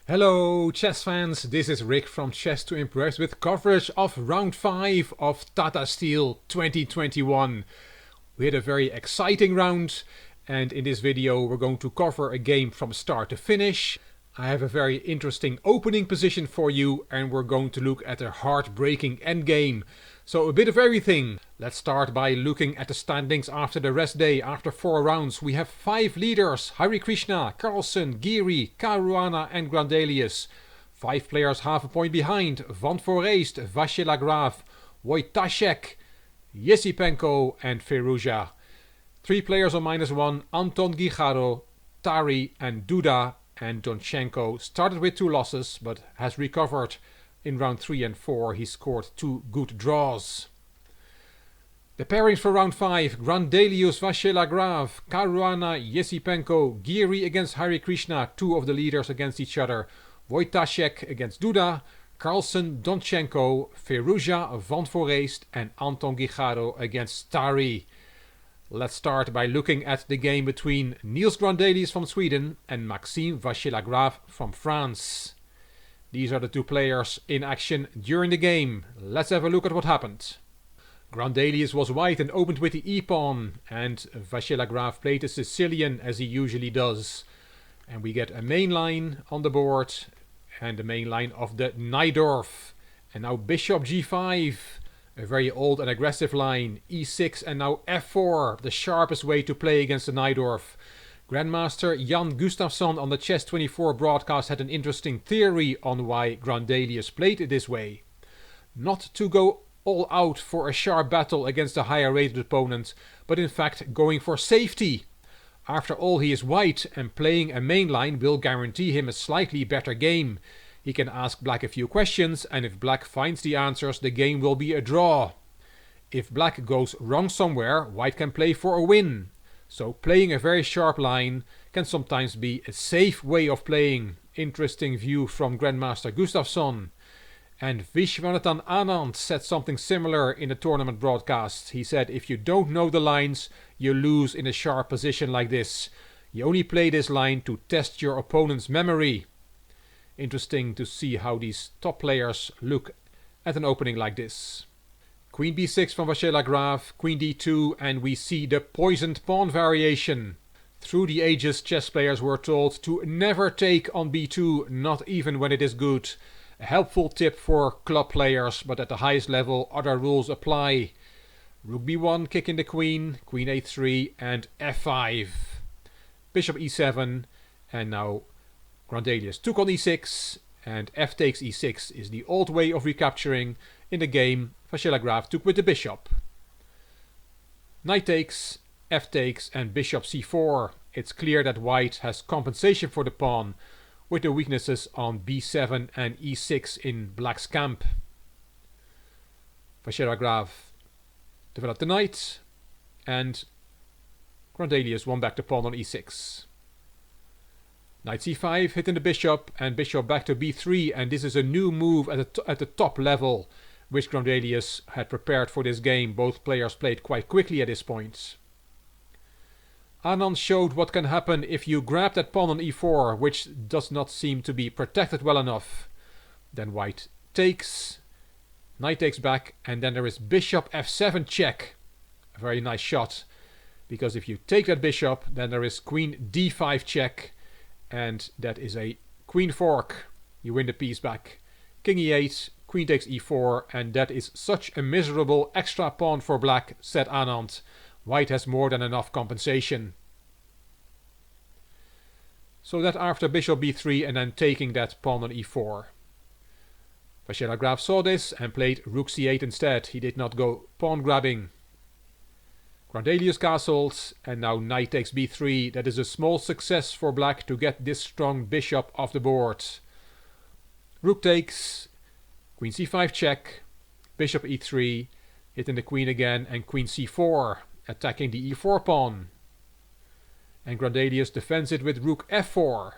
Hello chess fans, this is Rick from Chess to Impress with coverage of round 5 of Tata Steel 2021. We had a very exciting round, and in this video we're going to cover a game from start to finish. I have a very interesting opening position for you, and we're going to look at a heartbreaking endgame. So a bit of everything. Let's start by looking at the standings after the rest day. After 4 rounds we have 5 leaders: Hare Krishna, Carlsen, Giri, Caruana and Grandelius. 5 players half a point behind: Van Foreest, Vachier-Lagrave, Wojtaszek, Yesipenko and Firouzja. 3 players on -1: Anton Guijarro, Tari and Duda, and Donchenko started with 2 losses but has recovered. In round 3 and 4 he scored 2 good draws. The pairings for round 5: Grandelius, Vachier-Lagrave, Caruana, Yesipenko, Giri against Hare Krishna, 2 of the leaders against each other, Wojtaszek against Duda, Carlsen, Donchenko, Firouzja, Van Foreest and Anton Guijarro against Tari. Let's start by looking at the game between Niels Grandelius from Sweden and Maxime Vachier-Lagrave from France. These are the 2 players in action during the game. Let's have a look at what happened. Grandelius was white and opened with the e-pawn, and Vachier-Lagrave played the Sicilian as he usually does. And we get a main line on the board, and the main line of the Najdorf. And now bishop g5, a very old and aggressive line, e6 and now f4, the sharpest way to play against the Najdorf. Grandmaster Jan Gustafsson on the Chess24 broadcast had an interesting theory on why Grandelius played it this way. Not to go all out for a sharp battle against a higher rated opponent, but in fact going for safety. After all, he is white, and playing a main line will guarantee him a slightly better game. He can ask black a few questions, and if black finds the answers, the game will be a draw. If black goes wrong somewhere, white can play for a win. So playing a very sharp line can sometimes be a safe way of playing. Interesting view from Grandmaster Gustafsson. And Vishwanathan Anand said something similar in the tournament broadcast. He said, if you don't know the lines, you lose in a sharp position like this. You only play this line to test your opponent's memory. Interesting to see how these top players look at an opening like this. Queen b6 from Vachier-Lagrave, Queen d2, and we see the poisoned pawn variation. Through the ages, chess players were told to never take on b2, not even when it is good. A helpful tip for club players, but at the highest level other rules apply. Rook b1, kicking the queen, Queen a3 and f5. Bishop e7, and now Grandelius took on e6, and f takes e6 is the old way of recapturing. In the game, Vachier-Lagrave took with the bishop. Knight takes, f takes and bishop c4. It's clear that white has compensation for the pawn, with the weaknesses on b7 and e6 in black's camp. Vachier-Lagrave developed the knight, and Grandelius won back the pawn on e6. Knight c5, hitting the bishop, and bishop back to b3, and this is a new move at the top level, which Grandelius had prepared for this game. Both players played quite quickly at this point. Anand showed what can happen if you grab that pawn on e4, which does not seem to be protected well enough. Then white takes, knight takes back, and then there is bishop f7 check. A very nice shot, because if you take that bishop, then there is queen d5 check, and that is a queen fork. You win the piece back. King e8, queen takes e4, and that is such a miserable extra pawn for black, said Anand. White has more than enough compensation. So that after bishop b3 and then taking that pawn on e4. Vachier-Lagrave saw this and played rook c8 instead. He did not go pawn grabbing. Grandelius castled, and now knight takes b3. That is a small success for black to get this strong bishop off the board. Rook takes, queen c5 check, bishop e3, hitting the queen again, and queen c4, attacking the e4 pawn. And Grandelius defends it with rook f4.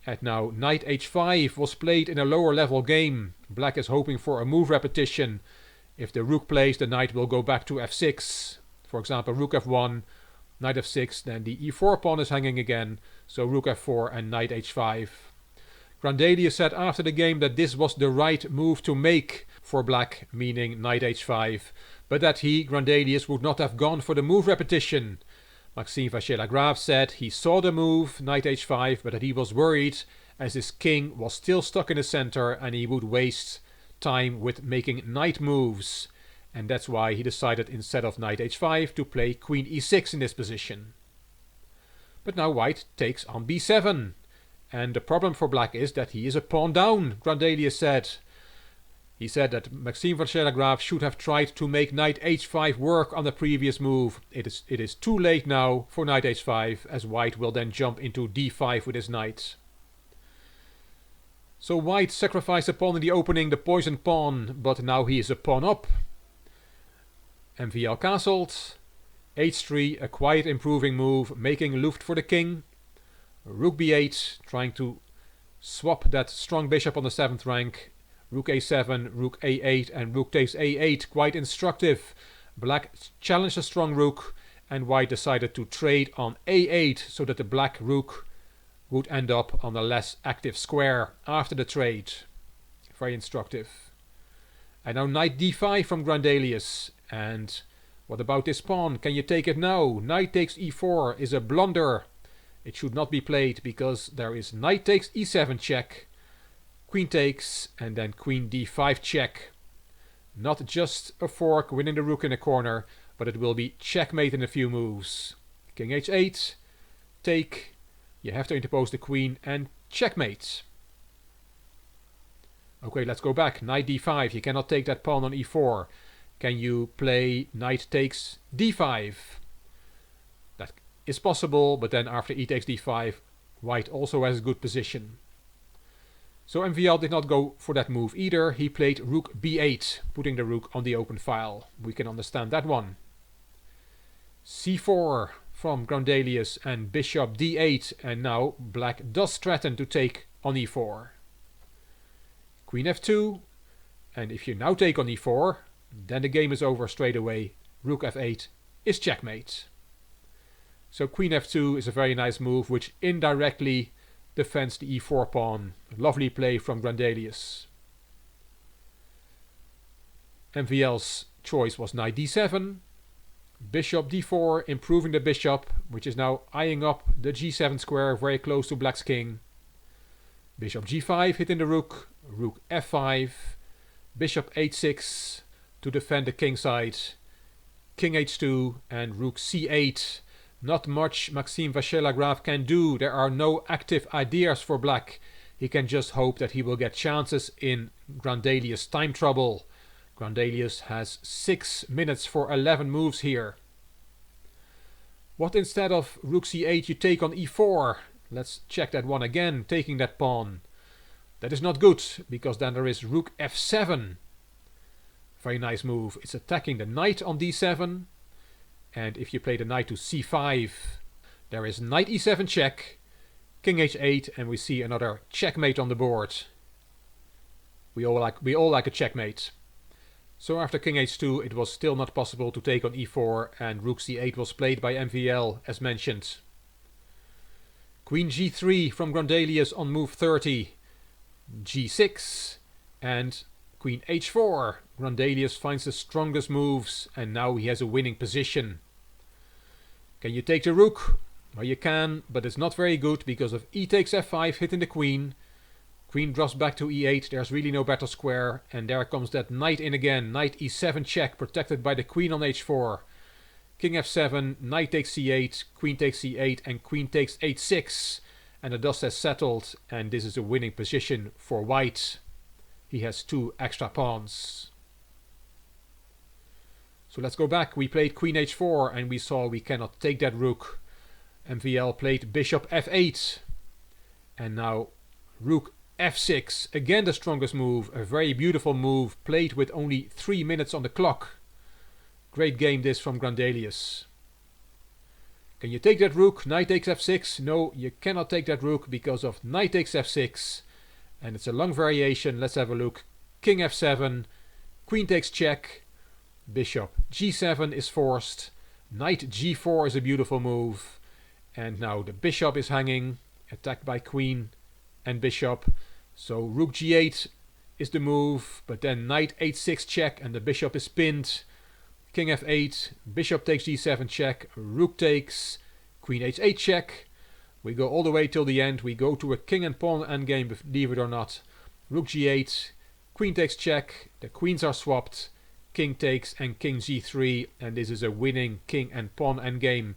And now knight h5 was played in a lower level game. Black is hoping for a move repetition. If the rook plays, the knight will go back to f6. For example, rook f1, knight f6, then the e4 pawn is hanging again, so rook f4 and knight h5. Grandelius said after the game that this was the right move to make for black, meaning knight h5, but that he, Grandelius, would not have gone for the move repetition. Maxime Vacher-Lagrave said he saw the move, knight h5, but that he was worried as his king was still stuck in the center and he would waste time with making knight moves. And that's why he decided instead of knight h5 to play queen e6 in this position. But now white takes on b7. And the problem for black is that he is a pawn down, Grandelius said. He said that Maxime Vacher-Lagrave should have tried to make knight h5 work on the previous move. It is too late now for knight h5, as white will then jump into d5 with his knight. So white sacrificed a pawn in the opening, the poisoned pawn, but now he is a pawn up. MVL castled. h3, a quiet improving move, making luft for the king. Rook b8, trying to swap that strong bishop on the 7th rank. Rook a7, rook a8, and rook takes a8, quite instructive. Black challenged a strong rook, and white decided to trade on a8, so that the black rook would end up on a less active square after the trade. Very instructive. And now knight d5 from Grandelius. And what about this pawn? Can you take it now? Knight takes e4 is a blunder. It should not be played because there is knight takes e7 check, queen takes, and then queen d5 check. Not just a fork winning the rook in a corner, but it will be checkmate in a few moves. King h8, take, you have to interpose the queen, and checkmate. Okay, let's go back. Knight d5, you cannot take that pawn on e4. Can you play knight takes d5? That is possible, but then after e takes d5, white also has a good position. So MVL did not go for that move either. He played rook b8, putting the rook on the open file. We can understand that one. c4 from Grandelius and bishop d8, and now black does threaten to take on e4. Queen f2, and if you now take on e4, then the game is over straight away. Rook f8 is checkmate. So queen f2 is a very nice move which indirectly defends the e4 pawn. Lovely play from Grandelius. MVL's choice was knight d7, bishop d4, improving the bishop, which is now eyeing up the g7 square very close to black's king. Bishop g5 hitting the rook, rook f5, bishop h6 to defend the king side, king h2 and rook c8. Not much Maxime Vacher-Lagrave can do. There are no active ideas for black. He can just hope that he will get chances in Grandelius' time trouble. Grandelius has 6 minutes for 11 moves here. What instead of rook c8 you take on e4? Let's check that one again, taking that pawn. That is not good, because then there is rook f7. Very nice move. It's attacking the knight on d7. And if you play the knight to c5, there is knight e7 check, king h8, and we see another checkmate on the board. We all like a checkmate. So after king h2, it was still not possible to take on e4, and rook c8 was played by MVL as mentioned. Queen g3 from Grandelius on move 30, g6, and queen h4. Grandelius finds the strongest moves, and now he has a winning position. Can you take the rook? Well, you can, but it's not very good because of e takes f5 hitting the queen. Queen drops back to e8, there's really no better square, and there comes that knight in again. Knight e7 check, protected by the queen on h4. King f7, knight takes c8, queen takes c8, and queen takes h6. And the dust has settled, and this is a winning position for white. He has 2 extra pawns. So let's go back. We played queen h4 and we saw we cannot take that rook. MVL played bishop f8. And now rook f6. Again the strongest move. A very beautiful move played with only 3 minutes on the clock. Great game this from Grandelius. Can you take that rook? Knight takes f6. No, you cannot take that rook because of knight takes f6. And it's a long variation. Let's have a look. King f7. Queen takes check. Bishop g7 is forced. Knight g4 is a beautiful move. And now the bishop is hanging, attacked by queen and bishop. So rook g8 is the move, but then knight h6 check and the bishop is pinned. King f8, bishop takes g7 check, rook takes, queen h8 check. We go all the way till the end. We go to a king and pawn endgame, believe it or not. Rook g8, queen takes check, the queens are swapped, king takes and king g3, and this is a winning king and pawn endgame.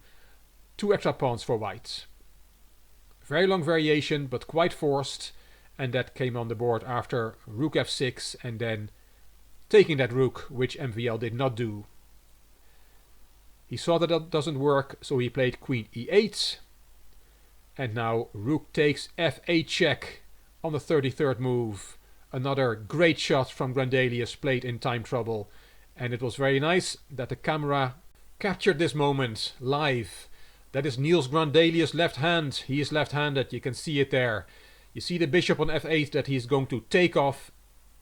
2 extra pawns for white. Very long variation, but quite forced, and that came on the board after rook f6 and then taking that rook, which MVL did not do. He saw that that doesn't work, so he played queen e8. And now rook takes f8 check on the 33rd move. Another great shot from Grandelius played in time trouble. And it was very nice that the camera captured this moment live. That is Niels Grandelius' left hand. He is left-handed, you can see it there. You see the bishop on f8 that he is going to take off.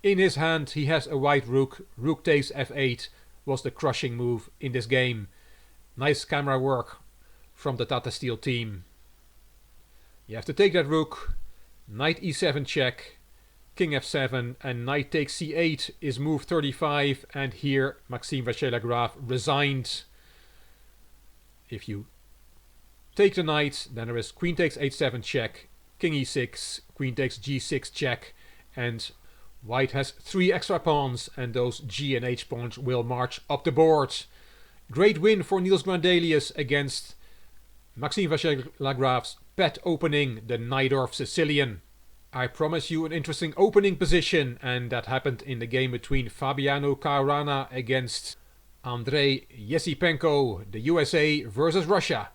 In his hand he has a white rook. Rook takes f8 was the crushing move in this game. Nice camera work from the Tata Steel team. You have to take that rook, knight e7 check, king f7, and knight takes c8 is move 35, and here Maxime Vachier-Lagrave resigned. If you take the knight, then there is queen takes h7 check, king e6, queen takes g6 check, and white has 3 extra pawns, and those g and h pawns will march up the board. Great win for Niels Grandelius against Maxime Vachier-Lagrave's pet opening, the Najdorf Sicilian. I promise you an interesting opening position, and that happened in the game between Fabiano Caruana against Andrei Yesipenko, the USA versus Russia.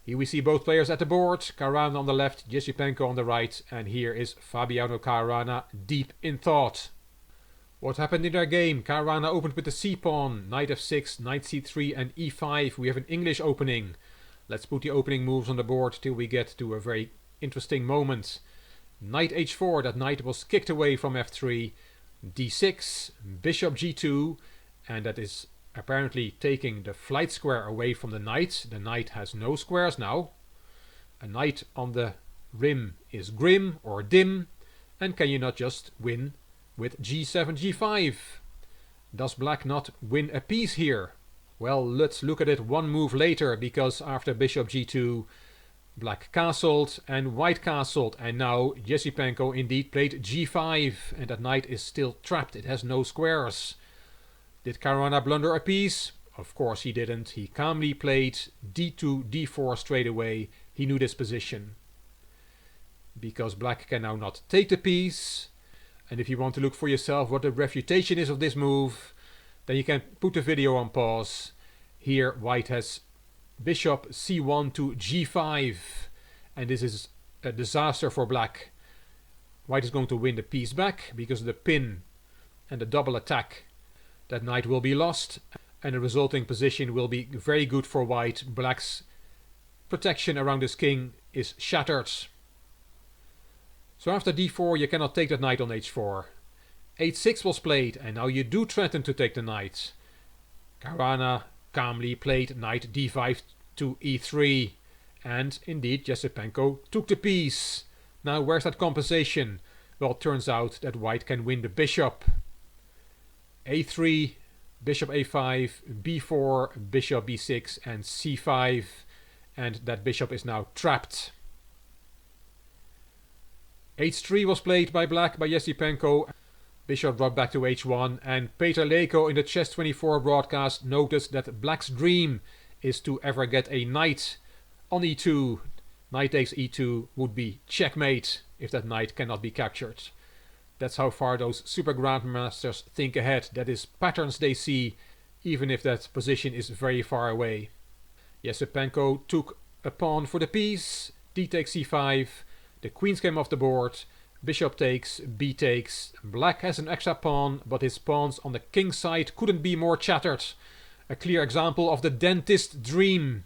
Here we see both players at the board, Caruana on the left, Yesipenko on the right, and here is Fabiano Caruana deep in thought. What happened in their game? Caruana opened with the c-pawn, knight f6, knight c3 and e5. We have an English opening. Let's put the opening moves on the board till we get to a very interesting moment. Knight h4, that knight was kicked away from f3. d6, bishop g2, and that is apparently taking the flight square away from the knight. The knight has no squares now. A knight on the rim is grim or dim, and can you not just win with g7, g5? Does black not win a piece here? Well, let's look at it one move later, because after bishop g2, black castled and white castled, and now Yesipenko indeed played g5, and that knight is still trapped. It has no squares. Did Caruana blunder a piece? Of course he didn't. He calmly played d2, d4 straight away. He knew this position. Because black can now not take the piece. And if you want to look for yourself what the refutation is of this move, then you can put the video on pause. Here white has bishop c1 to g5, and this is a disaster for black. White is going to win the piece back because of the pin and the double attack. That knight will be lost, and the resulting position will be very good for white. Black's protection around his king is shattered. So after d4 you cannot take that knight on h4. h6 was played, and now you do threaten to take the knight. Caruana calmly played knight d5 to e3, and indeed Yesipenko took the piece. Now where's that compensation? Well, it turns out that white can win the bishop. a3, bishop a5, b4, bishop b6 and c5, and that bishop is now trapped. h3 was played by black by Yesipenko. Bishop brought back to h1, and Peter Leko in the Chess24 broadcast noticed that black's dream is to ever get a knight on e2. Knight takes e2 would be checkmate if that knight cannot be captured. That's how far those super grandmasters think ahead. That is patterns they see, even if that position is very far away. Yesipenko took a pawn for the piece. D takes c5. The queens came off the board. Bishop takes, b takes. Black has an extra pawn, but his pawns on the king side couldn't be more shattered. A clear example of the dentist dream.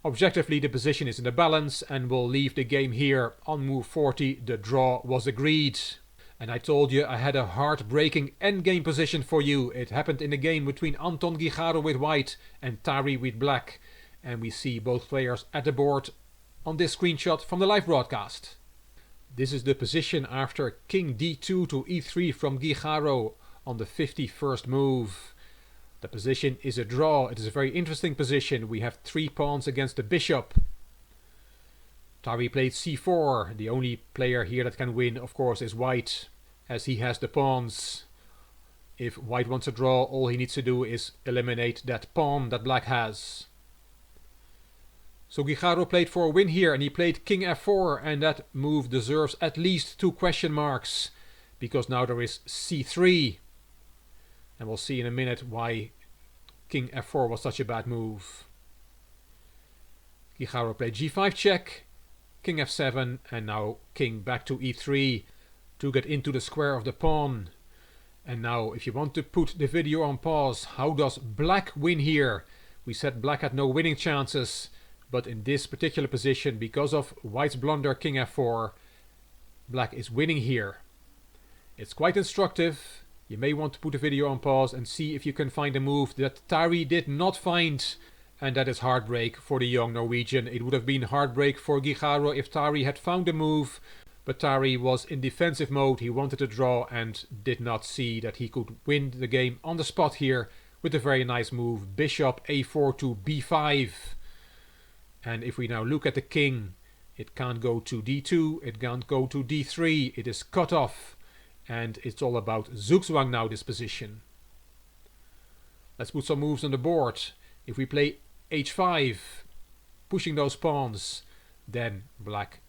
Objectively, the position is in the balance, and we'll leave the game here. On move 40, the draw was agreed. And I told you I had a heartbreaking endgame position for you. It happened in a game between Anton Guijarro with white and Tari with black. And we see both players at the board on this screenshot from the live broadcast. This is the position after King D2 to E3 from Guijarro on the 51st move. The position is a draw. It is a very interesting position. We have 3 pawns against the bishop. Tari played C4. The only player here that can win, of course, is white, as he has the pawns. If white wants a draw, all he needs to do is eliminate that pawn that black has. So Guijarro played for a win here, and he played King F4, and that move deserves at least 2 question marks, because now there is C3. And we'll see in a minute why King F4 was such a bad move. Guijarro played G5 check, King F7, and now King back to E3 to get into the square of the pawn. And now, if you want to put the video on pause, how does black win here? We said black had no winning chances, but in this particular position, because of white's blunder King F4, black is winning here. It's quite instructive. You may want to put the video on pause and see if you can find a move that Tari did not find. And that is heartbreak for the young Norwegian. It would have been heartbreak for Guijarro if Tari had found a move. But Tari was in defensive mode. He wanted to draw and did not see that he could win the game on the spot here with a very nice move. Bishop A4 to B5. And if we now look at the king, it can't go to D2. It can't go to D3. It is cut off. And it's all about Zugzwang now, this position. Let's put some moves on the board. If we play H5, pushing those pawns, then black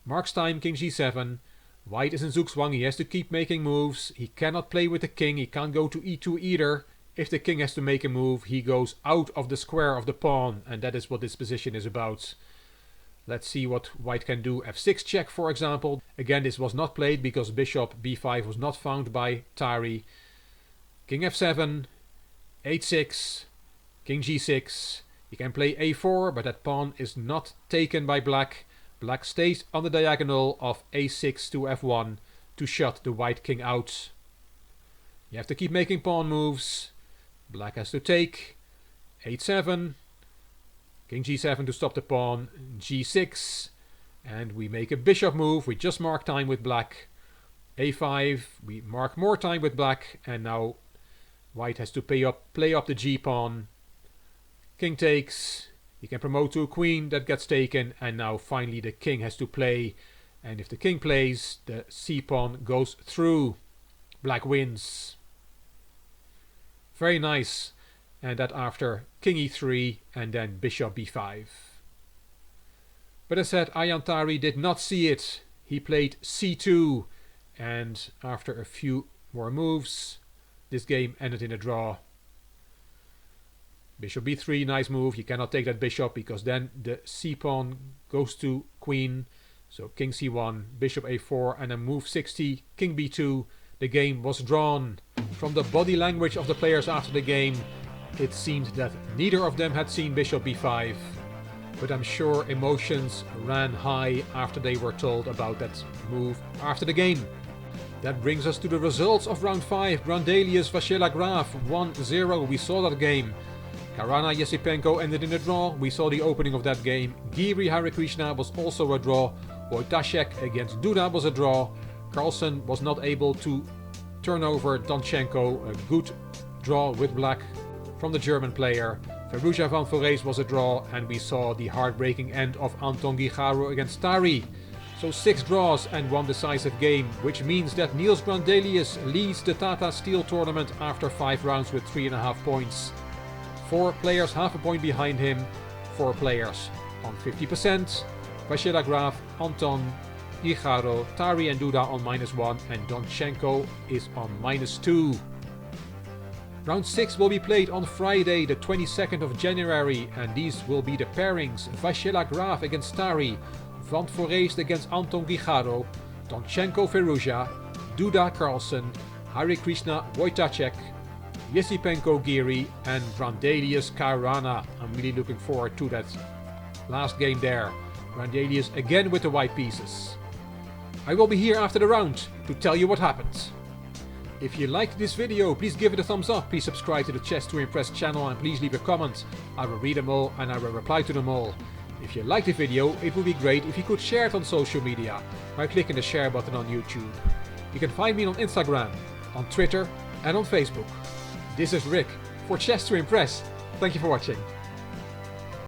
marks time, King G7. White is in Zugzwang, he has to keep making moves. He cannot play with the king, he can't go to E2 either. If the king has to make a move, he goes out of the square of the pawn, and that is what this position is about. Let's see what white can do. F6 check, for example. Again, this was not played because bishop B5 was not found by Tari. King F7, H6, King G6. You can play A4, but that pawn is not taken by black. Black stays on the diagonal of A6 to F1 to shut the white king out. You have to keep making pawn moves. Black has to take. H7. King G7 to stop the pawn. G6. And we make a bishop move. We just mark time with black. A5. We mark more time with black. And now white has to play up the G pawn. King takes. He can promote to a queen that gets taken. And now finally the king has to play. And if the king plays, the C pawn goes through. Black wins. Very nice. And that after King E3 and then Bishop B5. But as said, Ayaan Tari did not see it. He played C2. And after a few more moves, this game ended in a draw. Bishop B3, nice move. You cannot take that bishop because then the C pawn goes to queen. So King C1, Bishop A4 and then move 60, King B2. The game was drawn. From the body language of the players after the game, it seemed that neither of them had seen Bishop B5. But I'm sure emotions ran high after they were told about that move after the game. That brings us to the results of round 5. Brandelius Vasyla Graf 1-0. We saw that game. Karana Yesipenko ended in a draw. We saw the opening of that game. Giri Harikrishna was also a draw. Wojtaszek against Duda was a draw. Carlsen was not able to turn over Donchenko. A good draw with black from the German player. Firouzja van Forees was a draw, and we saw the heartbreaking end of Anton Guijarro against Tari. So 6 draws and 1 decisive game, which means that Niels Brandelius leads the Tata Steel tournament after 5 rounds with 3.5 points. 4 players half a point behind him, 4 players on 50%. Vasyla Graf, Anton, Guijarro, Tari and Duda on -1 and Donchenko is on -2. Round 6 will be played on Friday the 22nd of January and these will be the pairings: Vasyla Graf against Tari, Van Forees against Anton Guijarro, Donchenko Firouzja, Duda Carlsen, Harikrishna Wojtaszek, Yesipenko Giri and Brandelius Karana. I'm really looking forward to that last game there. Brandelius again with the white pieces. I will be here after the round to tell you what happened. If you liked this video, please give it a thumbs up, please subscribe to the Chess to Impress channel and please leave a comment. I will read them all and I will reply to them all. If you liked the video, it would be great if you could share it on social media by clicking the share button on YouTube. You can find me on Instagram, on Twitter and on Facebook. This is Rick for Chess to Impress. Thank you for watching.